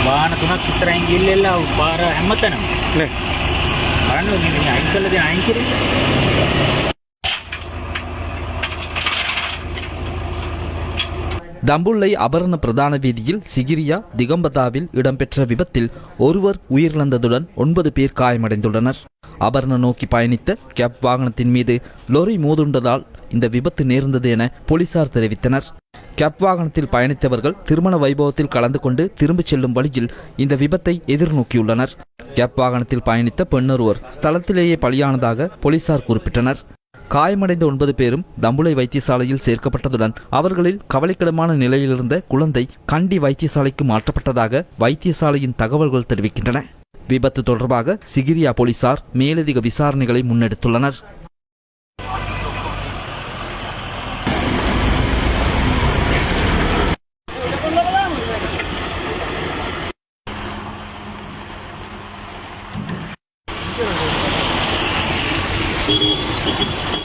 වාහන තුනක් ඉස්සරහින් ගිහිල්ලා පාර හැමතැනම නේ බලන්න මේ අයින් කළා දැන් අයින් කරේ. தம்புள்ளை அபரண பிரதான வீதியில் சிகிரியா திகம்பதாவில் இடம்பெற்ற விபத்தில் ஒருவர் உயிரிழந்ததுடன் 9 பேர் காயமடைந்துள்ளனர். அபரண நோக்கி பயணித்த கேப் வாகனத்தின் மீது லொரி மோதுண்டதால் இந்த விபத்து நேர்ந்தது என போலீசார் தெரிவித்தனர். கேப் வாகனத்தில் பயணித்தவர்கள் திருமண வைபவத்தில் கலந்து கொண்டு திரும்பிச் செல்லும் வழியில் இந்த விபத்தை எதிர்நோக்கியுள்ளனர். கேப் வாகனத்தில் பயணித்த பெண்ணொருவர் ஸ்தலத்திலேயே பலியானதாக போலீசார் குறிப்பிட்டனர். காயமடைந்த 9 பேரும் தம்புளை வைத்தியசாலையில் சேர்க்கப்பட்டதுடன் அவர்களில் கவலைக்கிடமான நிலையில் இருந்த குழந்தை கண்டி வைத்தியசாலைக்கு மாற்றப்பட்டதாக வைத்தியசாலையின் தகவல்கள் தெரிவிக்கின்றன. விபத்து தொடர்பாக சிகிரியா போலீசார் மேலதிக விசாரணைகளை முன்னெடுத்துள்ளனர். Thank you.